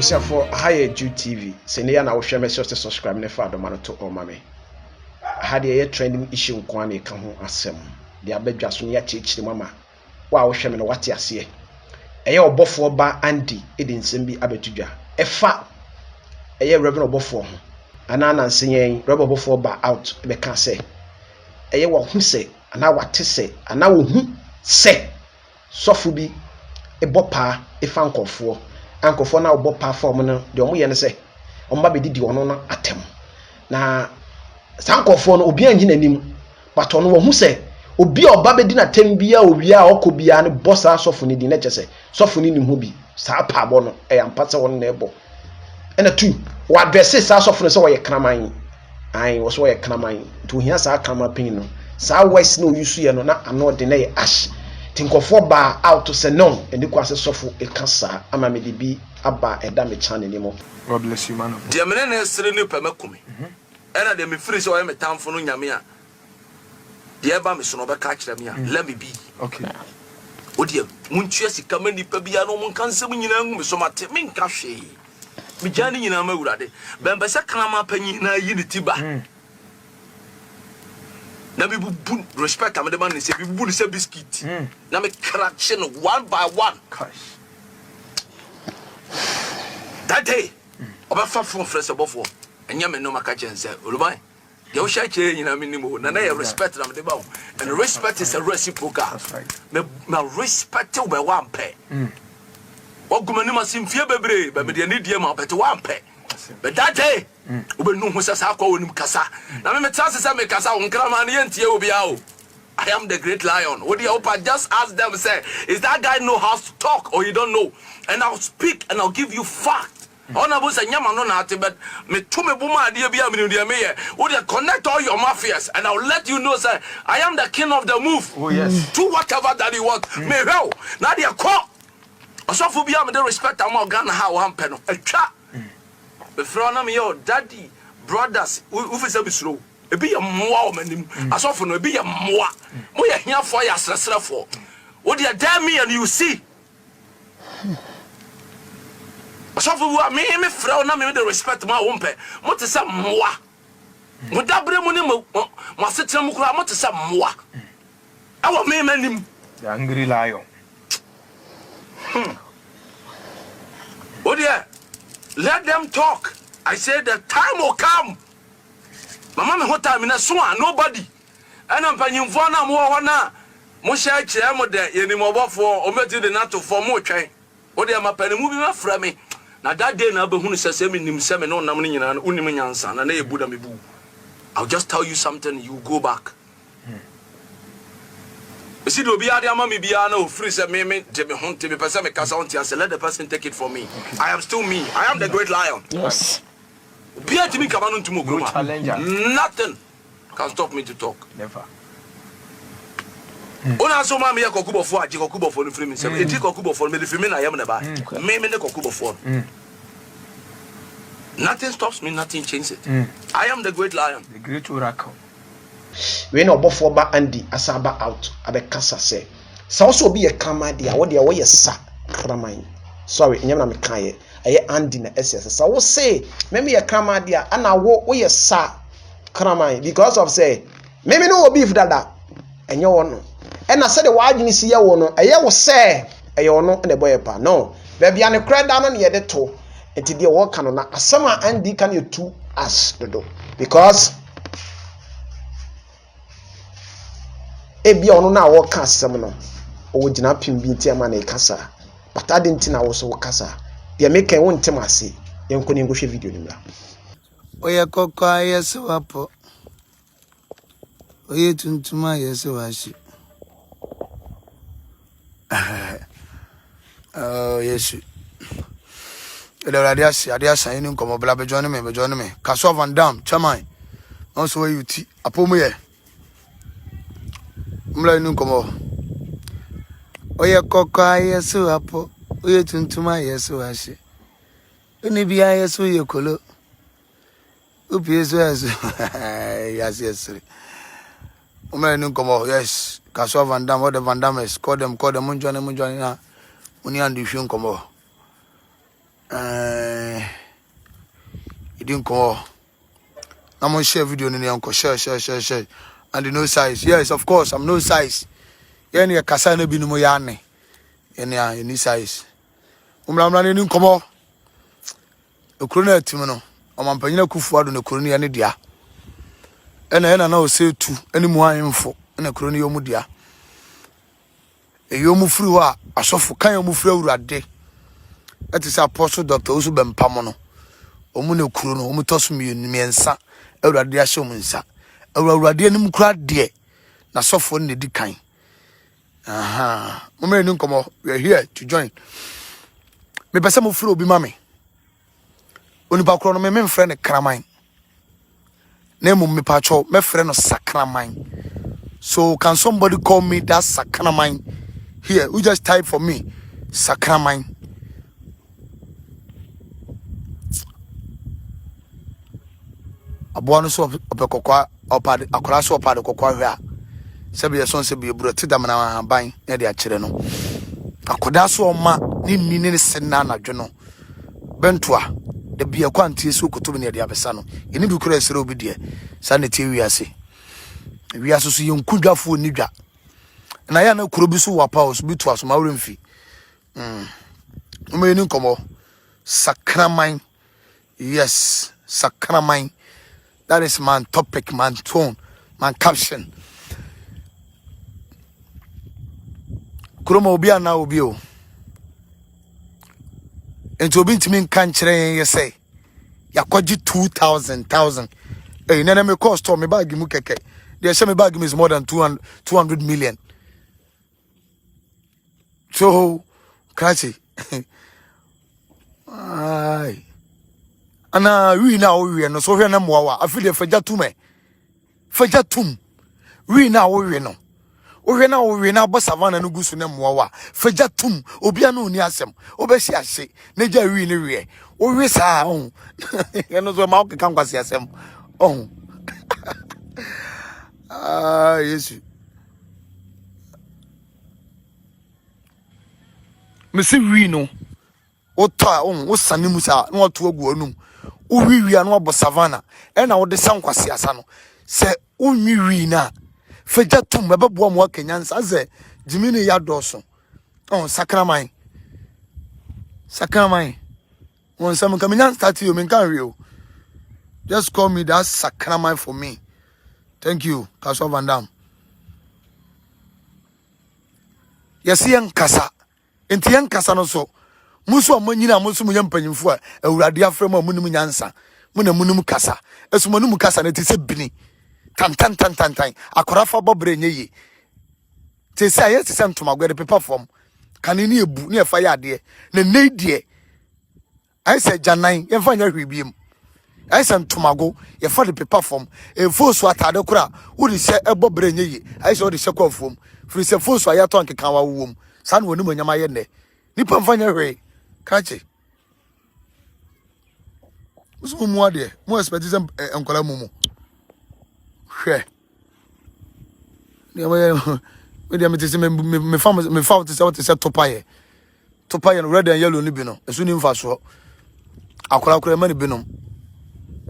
Abusia for higher Jude TV. Senior na wohwe me sure subscribe ne fa adoma no to omame. Had a trending issue nkwane ka ho asem. De abadwa so ne ya chichiri mama. Wa wohwe me no wate ase. Eye Obofour ba Andy edi nsem bi abetudwa. Efa eye Rev Obofour ho. Ana na nsenyen Rev Obofour ba out be ka say. Eye wo hu se ana wate se ana wo hu se sofu bi ebopa efa nkofo ankofo na obopa form no de omo ye ne se omba be didi ono na atem na sankofo no obi anyi nanim but ono wo hu se obi oba be di na tem bia owi a okobia ne bossa sofu ni di na chese sofu ni nim ho bi sa pa bo no e yampase won na ebo ena tu wa address sa sofu no se wo ye kraman ai wo so wo ye kraman to hia sa kraman pin no sa west no yusu ye no na ano de na ye ash tinkofo ba out to say no and kwa se sofo e kasa ama me de bi aba eda me channel ni mo. God bless you, man. De amene na sere ni pemakumi ena de me free so ye me tamfo no nyame a de eba me so no be ka kire me a let me be okay odi muntua sika mani pa bia no mun kansem nyina ngu me so mate me nka hwe me jani nyina ma wurade bembe se krama panyi na yi ni tiba na me bu respect am de man say be bu say biscuit na me crack one by one gosh that day Obafa from fresh Obofour enya me no maka chense olubai de wo sha che nyina me nimo na ya respect am de ba and respect is a reciprocal. That's right. Me respect we one pay oguma ni masim fie bebre be me de ni die ma pete one pay but that day ubenu hu sa akwa wonim kasa na me tase say me kasa onkrama na yentie obi a o I am the great lion. What do you hope? Just ask them, say, is that guy know how to talk or you don't know? And I'll speak and I'll give you fact. Honorable say nyama no na but me to me buma dia bia me dia me would you connect all your mafias and I'll let you know say I am the king of the move. Oh yes. Do whatever that you want. Me hell. Na dia call. Osofo bia me dey respect am Ghana how am pe no. Atwa. Be frona me yo daddy brothers who fi say be slow. Ebi ye moa o manim. Asofo no ebi ye moa. Mo ye hia for ya sresrefo. Would you dare me and you see? So for me frau na me the respect ma wompe mo te sa moa mo dabre mo ne mo asetra mo kura mo te sa moa awo me manim the angry lion oh dear let them talk. I said the time will come mama me hota me na so nobody ana mpanyimfo na mo ho na mo sha kire mo de yenim Obofour o meti de na to for mo twen oh dear mapanimu bi ma fra me na that day na behunu sese me nim se me no nam ni nyina unim nyansa na ye buda me bu. I'll just tell you something, you go back. You see do bia dia ma me bia na o free se me de me honte me pese me kasa honte ase let the person take it from me. Okay. I am still me. I am the great lion. Yes. Bia timi kama no ntumo go. Nothing can stop me to talk. Never. Ona so ma me Obofour aje Obofour no free me se e ti Obofour me de free me na yam na ba me ne Obofour nothing stops me, nothing changes it. I am the great lion, the great oracle. We no Obofour ba Andy asaba out abekasa say sa so obi ye krama dia wo de wo ye SAKRAMAN sorry nyam na me kan ye aye Andy na SS sa wo say me ye krama dia ana wo ye SAKRAMAN because of say me no obi if dada enye wo no ena se de waadwini si ye wo no eye wo se eye ono na boye pa no bebia ne kreda no ne ye de to enti de wo ka no na asama Andy kan ye tu as dodo because ebia ono na wo ka asem no o gina pimbi nti ama na ikasa but adenti na wo so wo kasa de make won ntem ase yenko ni ngohwe video ni mra oye kokwa yeso wapo oye tuntuma yeso washi oh yes ele adia san ni nkomo bla be join me kaso van dam chairman also where you ti apomu ye mla ni nkomo oye kokwa yeso wapo oye tuntuma yeso washi oni bia yeso ye kolo upi yeso yes mla ni nkomo yes kaso van dam what the van dam is call them join na uni and you nkomo didn't call. I'm gonna share video in uncle. Share. And the no size. Yes, of course, I'm no size. Any a casano be no moyane. Any size. Umramran in come. A crooner timono. I'm paying kufu on the crony and dia. And I know say two any more info in a crony omudia. A yomu frua, a soft kind of mufro day. That is Apostle Dr. Owusu Pamono. Omune Kuruno, Omutosumi, Miensa, Agradaa Shomunsa. Agradaa nim crowd dear. Na so for the decline. Aha. Mummy Nuncomo, we are here to join. Me Passamo Fro be mammy. Unipacrono, my friend, a Cramine. Name me pacho, my friend of SAKRAMAN. So can somebody call me that SAKRAMAN? Here, you just type for me SAKRAMAN. Aboa no so opekokwa opade akora so opade kokwa hwe a sebe ye son sebe eburo tidam na ban na de akire no akoda so oma ni ne senna na dwe no bentoa de bia kwantie so kotobi ne de abesa no eni du kura esere obi de sa na tie wiase wiase so ye nkudwafo ni dwa na ya na kuro bi so wa paus bi to aso ma wremfi mo eni nkomo SAKRAMAN. Yes, SAKRAMAN. That is my topic, my tone, my caption. Kuroma obia na obio. Enti obi ntimi kan kire ye say. Yakwaji 2,000. Eh nene me cost me bag mu keke. They say me bag is more than 200 million. So, crazy. Ay. Ana we na we no so hwe na mowa afide faja tum we na we no hwe na we na bosavana no gusu na mowa faja tum obi ana oni asem obehia hye na ja we ne we o we sa on eno so ma o kan kwase asem on ah yesu me se we no o ta on o sanimu sa na o to agu onum uwiwia no obo savana e na wo de sankwase asa no se unwiwi na faja tum bebo mo akanyansa ze jimini ya doso on SAKRAMAN won some kamenya start you men kan real just call me that SAKRAMAN for me. Thank you Kaso Van Dam. Yes yen kasa enti yen kasa no so musu amanyina musu mu yampanyimfo a awurade afrem a munum nyansa muna munum kasa esumanum kasa na ti se bini tan akorafa bobre nyeyi te se aye se ntoma gwede pepa form kanini ebu ne efa ya ade na neidie ai se janan ye fa nya hwibiem ai se ntomago ye fa de pepa form e fosu atade kura wo de se ebobre nyeyi ai se wo de se kwa form firi se fosu ayato ankeka wa wom san wonu manyama ye ne nipa mfa nya hwe kache musu mu ade mu expect them enkola mumu hwe me dem te se me fam te se what se topaye no red and yellow ni bi no esu ni mfa so akora mani bi no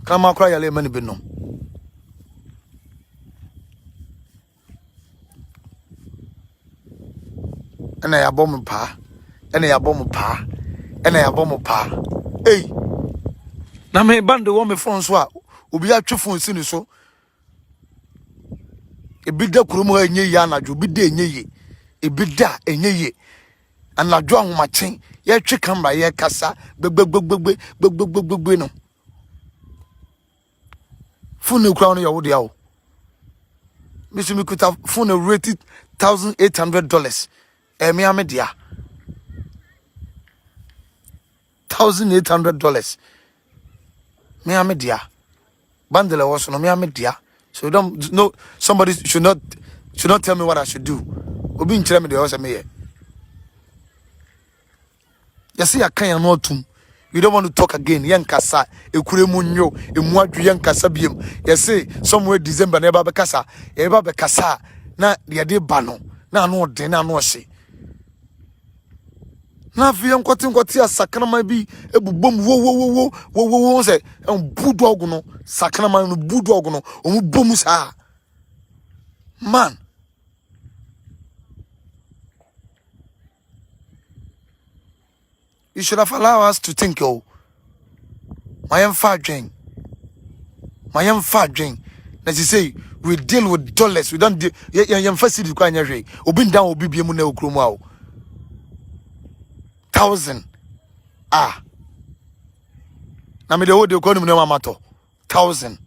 kama akora yale mani bi no ena ya bom pa hey na me band wo me phone so a obi atwe phone si ni so ebida kurumu enye ya anadwo bida enye ye ebida enye ye anadwo ahomachen ye twe camera ye kasa gbegbe no phone kura no ya wo dia o misi mi kuta phone rated $1,800 me amedia $1,800 me amedia bundle was no me amedia. So don't no somebody should not tell me what I should do. Obi nchire me de o se me ye. Yesi akan no tum. You don't want to talk again. Yankasa ekure mu nyo emu adwe yankasa biem. Yesi somewhere December na eba be kasa na ye de ba no na no de na no hye. Na fi enkwoti sakrama bi ebubom wo say budu oguno sakrama no budu oguno omu bom sa. Man, you should have allowed us to think, oh, my am far drain. As you say, we deal with dollars. We don't deal. You facility quite nyare. Obin down obi biemu na okromu awo. 1,000. Na me de wo de ko nim na mamato. 1,000.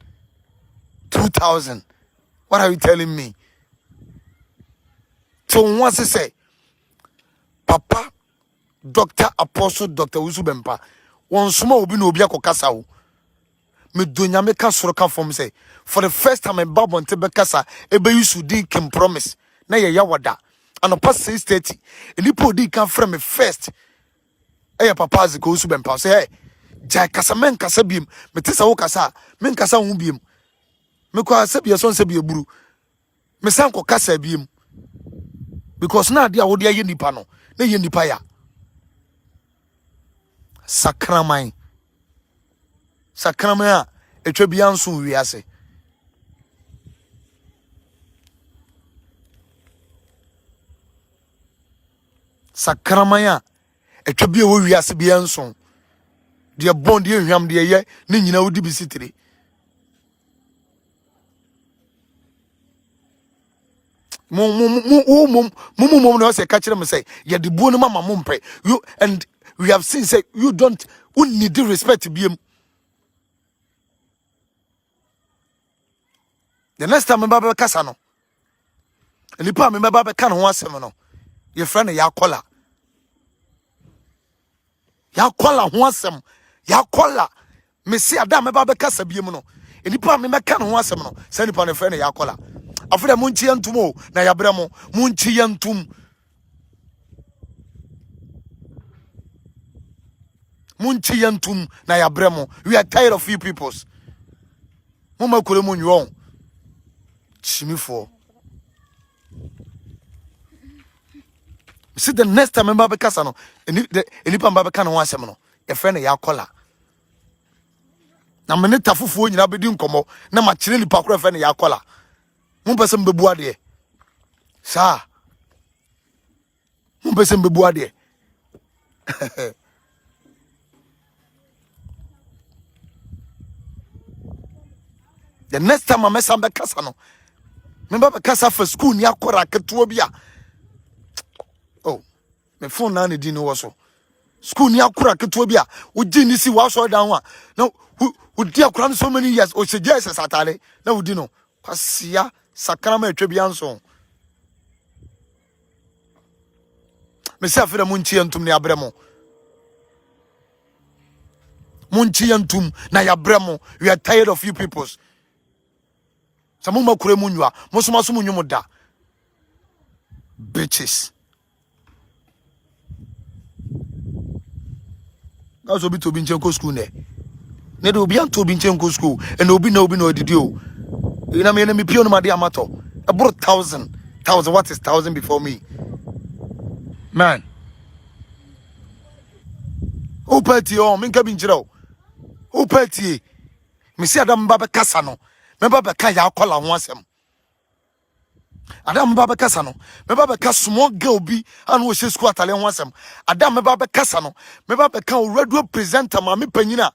2,000. What are you telling me? So once I say, Papa, Doctor Apostle, Dr. Owusu Pempah, one small obi no obi akokasa wo. Me donya me ka soro from say, for the first time in Bible on Tebekasa, ebe you di can promise. Na ye yawada. And on past 6:30, and you di can from me first. Papa zi Owusu Pempah say, hey, jai kasa men kasa biem, me tesa wo kasa, men kasa hu biem. Me kwa sebi son sebi buru. Me san ko kasa biem. Because na dia wo dia ye nipa no, na ye nipa ya. Sakraman a etwa bia nso wiase. Sakraman a etwa bia wo wiase bia nso. De bond ye hwam de ye ne nyina wodi bisitire. Mum no say catch them say ye de buo no mama mumpe. You and we have seen say you don't need respect to be. The next time me kasa no. Nipa me kan ho asem no. Your friend ya kola. Ya kola ho asem. Ya kola. Me see adam me kasa biem no. Nipa me kan ho asem no. Say nipa ne friend ya kola. After munchi yantum na ya bremo. Munchi yantum. Munchi yantum na ya bremo. We are tired of you peoples. Mama kure mu nyon. Chimi for. See the next time Mbabe kasa no, enipa Mbabe kan ho asem no, e friend ya kola. Na mene tafufuo nyina bedi nkomo, na ma kire nipa kora friend ya kola. Mun pese mbebu ade. Sa. Mun pese mbebu ade. The next time I mess up the kasa no. Remember kasa for school ni akora ketuo bia. Oh, my phone na ne di no so. School ni akora ketuo bia. Udi ni si wa so down wa. Now udi akora so many years o se Jesus atale. Na udi no. Kwasia SAKRAMAN etwa bia nso. Me se afere munchi antum ne abremo. Munchi antum na ya bremo. We are tired of you peoples. Samuma kure munwa, mosoma so munyo da. Bitches. That's obi to binchenko school ne. Ne do obi an to binchenko school and obi no didi o. Ina me na me pio no made amato. I brought 1,000. What is 1,000 before me? Man. O party o minka binchira o. O party. Me see adam baba kasa no. Member beka ya kola ho asem. Adam baba kasa no. Member beka small girl bi anu she school atale ho asem. Adam baba kasa no. Member beka o radio presenter ma me panyina.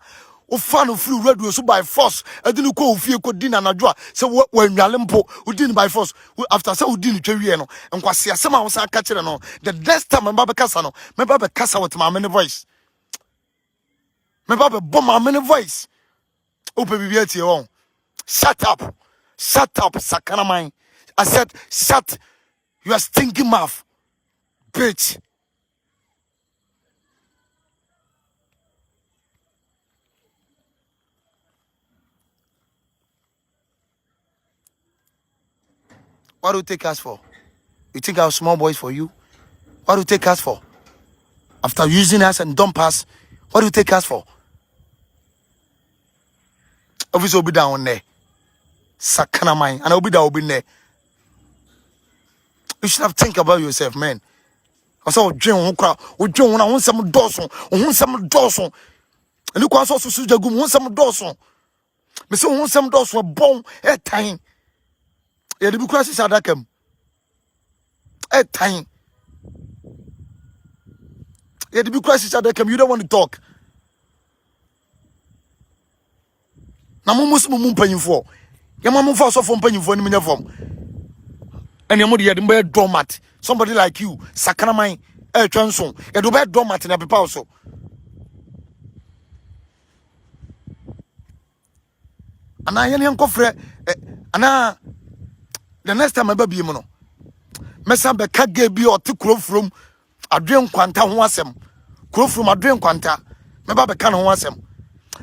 O fan of free radio so by force. Adinu ko ofie ko di na nadwo a se wo anwale mpo o di by force. After say o di ni twa wie no. Enkwase asem a wo sa ka kire no. The next time member beka no. Member beka with my many voice. Member be bomb my many voice. O pe bibia tie won. Shut up, SAKRAMAN. I said, shut your stinking mouth, bitch. What do you take us for? You think our small boys for you? What do you take us for? After using us and dump us, what do you take us for? Obviously, will be down there. SAKRAMAN, and I'll be there. You should have think about yourself, man. Osa odwen ho kra, odwen ho na ho nsem dɔso, ho nsem dɔso. Eni kwa so susu jagum ho nsem dɔso. Me se ho nsem dɔso bon etan. Ye de bi kura sisa adakam. Etan. Ye de bi kura sisa adakam, you don't want to talk. Na mumus mum panyimfo. Ye mamum fa so fo panyimfo ni menya fom. And you de be doormat. Somebody like you, SAKRAMAN, Chanson, you do be doormat in a paper also. And I am cofre, and the next time I be mono. Messa be kage bi or to crow from a dream quanta wasem. Crow from a dream quanta. Meba be can wasem.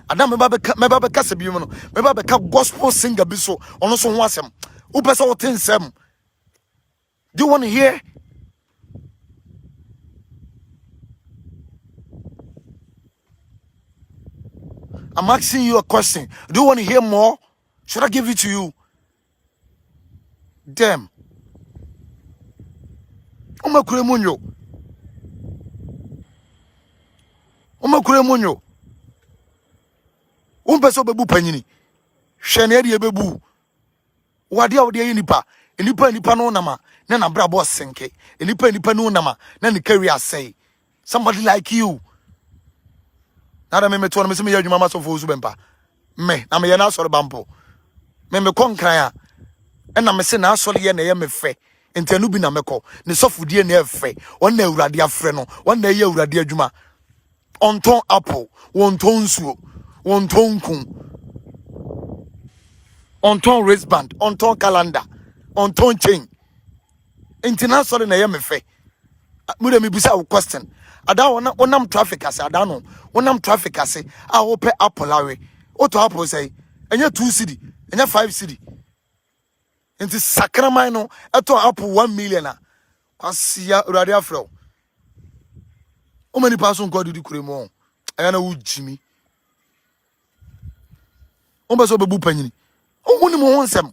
Adam meba be cassa bi mono. Meba be gospel singer biso, on also wasem. Upesa or 10 Do you want to hear? I'm asking you a question. Do you want to hear more? Should I give it to you? Damn. Oma kuremunyo. Oma kuremunyo. Umpeso bebu panyini. Sheneri bebu. Wadia wadia nipa. Nipa no nama. Na na bra boss senke. Nipa no nama. Na ni career say. Somebody like you. Nada me to na me se me yadwuma maso fo Owusu Pempah. Me na me ye na asore bampo. Me konkran a. E na me se na asore ye na ye me fe. Ntanu bi na meko. Ne sofudie na efe. On na awurade afre no. On na ye awurade adwuma. Onton apple, wonton nsuo, wonton kun. Onton wristband, onton calendar, onton chain. International na ye me fe. Mu de me bisa wo question. Ada wonam traffic ase ada no. Wonam traffic ase a wo pe apple awe. Oto apple say enye 2 cedi, enye 5 cedi. Enti SAKRAMAN no eto apple 1 million a. Kwasia urade afro. O many person God di kuremo. Ayana wo jimi. O be so bebu panyini. O woni mo wonsem.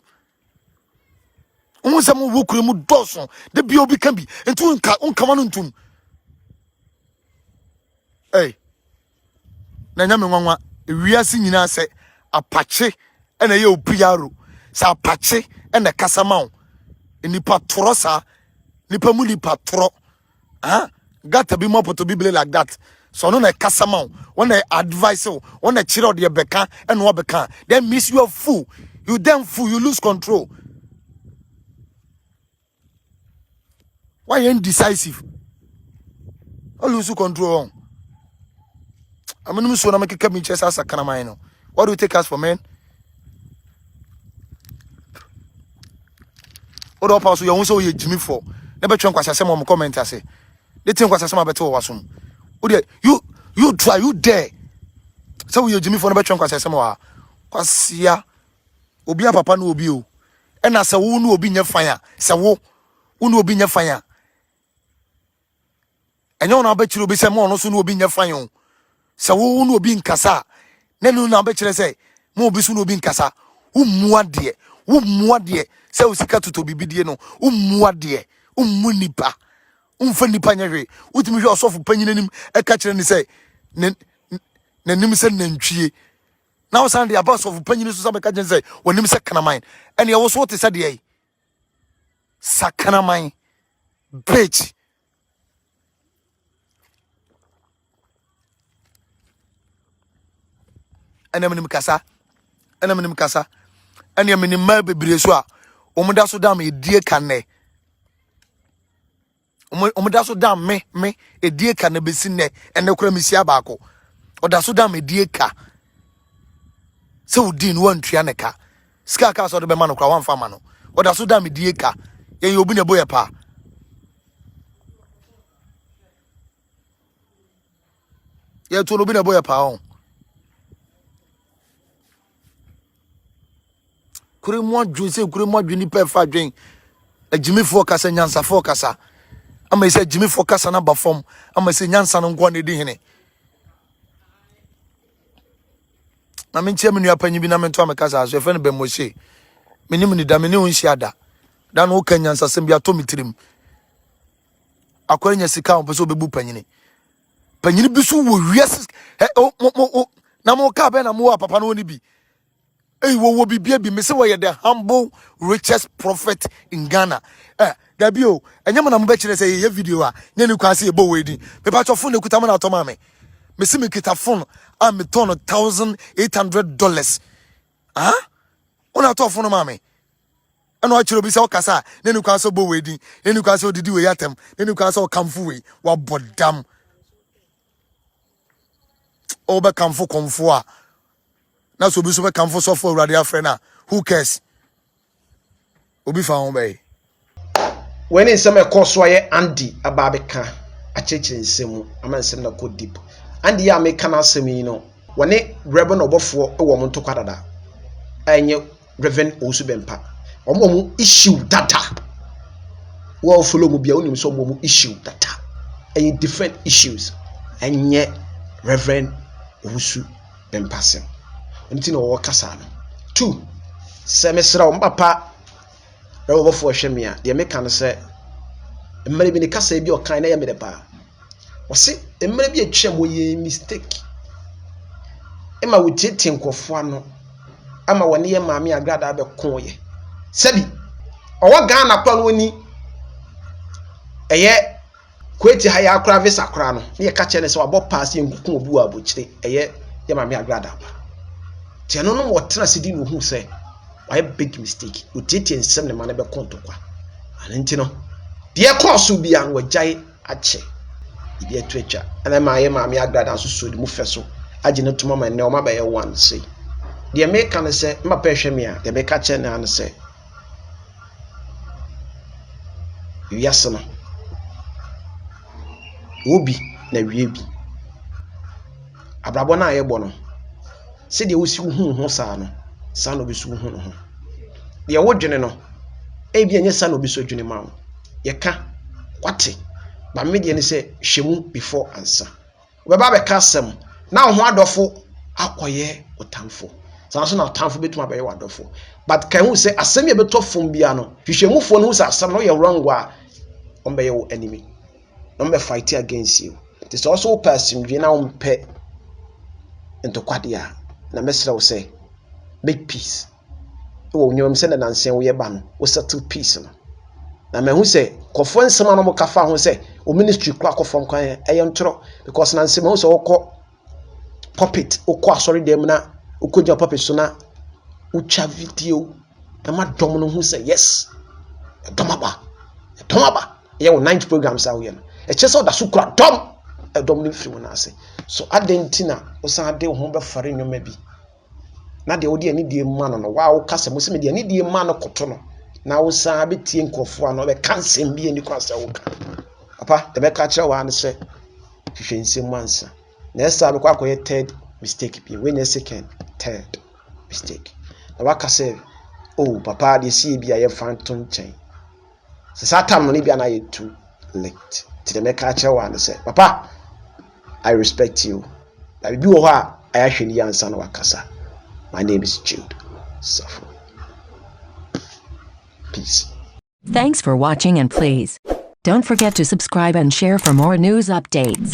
O wonsem wo kuremu doso. De bi obi kan bi. Enti unka manu ntum. Hey. Na nyame nwanwa wiase nyina se apache ena ye obiaro. Sa apache ena kasama. Nipa toro sa. Nipa mu nipa toro. Ah? Got to be more to be like that. So no na kasama. When they advise you, when they cheat out your beka and what beka, then miss you a fool. You damn fool, you lose control. Why you indecisive? I lose control. I'm gonna so make a chest as SAKRAMAN. What do you take us for, man? What up, also you also Jimmy for? Never try Kwasia some more comment. I say. They think Kwasia some better wasum. You try, you dare. So you Jimmy for never try Kwasia some more. Kwasia obi papa no obi o. E na se wo no obi nya fire. Se wo no obi nya fire. Enyo na be chiro bi se mo no so no obi nya fire o. Se wo no obi nkasa. Na no na be chire se mo obi so no obi nkasa. Wo mua de. Se o sika toto bibidie no. Wo mua de. Wo mu nipa. Umfa nipa nyahwe utimi hwe osofo panyinanim e ka kire ni say nanim se nantwie na wo san de abas of panyini so be ka kire say wonim se SAKRAMAN ene ye wo so te se de SAKRAMAN bitch ene menim kasa ene menim ma bebre so a omuda so dam e die kanne omuda so dam me edie ka na besi ne ene kura misia baako oda so dam edie ka se udin wantua ne ka ska ka so de be ma no kura wan fa ma no oda so dam edie ka ye obi ne boye pa ye to no bi ne boye pa on kure mo adwu ni pa fa dwen Jimmy for kasa nyansa for kasa ama say Jimmy for kasa na ba form ama say nyansa no ngwa ne di hene na me ntia me nua panyi bi na me to amekasa aso efe ne be mo she me nim ni da me ne unshi ada da no ka nyansa sem bia to mitirim akwanya sika on pese obebu panyini bisu wo wiase na mo ka be na mo papa no ni bi wo bibia bi me say we the humble richest prophet in Ghana dabio enyama na mo be kire say ye video a nya ni kwase e bo wedi me pa cho phone ekuta mo na to ma me se me kita phone a me ton $1,800 ona to phone ma me eno a kire bi say o kasa na ni kwase bo wedi na ni kwase odidi we yatem na ni kwase o kamfu we wa bodam o be kamfu komfu a na so bi so be kamfu so for urade afrena who cares obi fa ho be when in some course why Andy ababeka a church in semu amansem na ko deep Andy ya make kana semi no wone Rev Obofour e wo mo to kwadada enye Rev Owusu Pempah omo issue data wo follow mu bia onim so omo issue data enye different issues enye Rev Owusu Pempah sem nti no wo kasa no 2 semesra o papa Rev Obofour hweme a de me kan se mmere bi ne kasa bi o kan na ye me de pa o se mmere bi atwa mo ye mistake ema wo tete nkofo ano ama wone ye maame Agradaa be kon ye sabi owa Ghana pa no ni eye kweti ha ya akra visa akra no ye ka che ne se wabo pass ye nkukun obu abokire eye ye maame Agradaa pa ti no no wo tena sidi no hu se why big mistake o tete nsem ne ma ne be konto kwa anenti no de course bi an wajai ache ibi atwetwa ana ma ye maame Agradaa so so de mu feso age ne tuma ma ne o ma ba ye one say de me kan se ma pa hweme a de me ka che ne an se yes no obi na wie bi abrabo na ye bo no se de wosi hu sa no sa no bi so hu no de wo dwene no e bi anye sa no bi so dwene ma ye ka kwate ba me de ne se hwemu before answer we ba be ka sem na ho adofo akoye otamfo sa so na otamfo betuma be ye wadofo but kan hu se asem ye betofom bia no hwehwemufo no hu se asem no ye wrong wa on be your enemy on be fight against you it is also person we na on pe into kwadia na mesra wo say make peace wo nyom se na nansen wo ye ba no wo settle peace no na me hu se kofo nsem no mo kafa ho se o ministry kura kofo kwan eye ntro because nansen hu se wo ko puppet wo ko asori dem na wo ko ja puppet so na wo cha video na ma dom no hu se yes domaba ye wo 9 programs awo ye no e chese oda so kura dom no firi mo na ase so adentina wo san de ho be fare nyoma bi na de odi ani die ma no wa wo kasa mo se me de ani die ma no koto no na wo san betie nkofo ano be cancel bi ani kwasa wo ka papa de be ka kire wa an se hwehwensem mansa na esa be kwa akoye third mistake bi when the second third mistake na wa kasa oh papa de see bi aye fanton chen se satam no ni bia na ye too late ti de me ka kire wa an se papa I respect you na bi wo ho a ayahwani ansa na wakasa. My name is Jude. Suffer. Peace. Thanks for watching and please don't forget to subscribe and share for more news updates.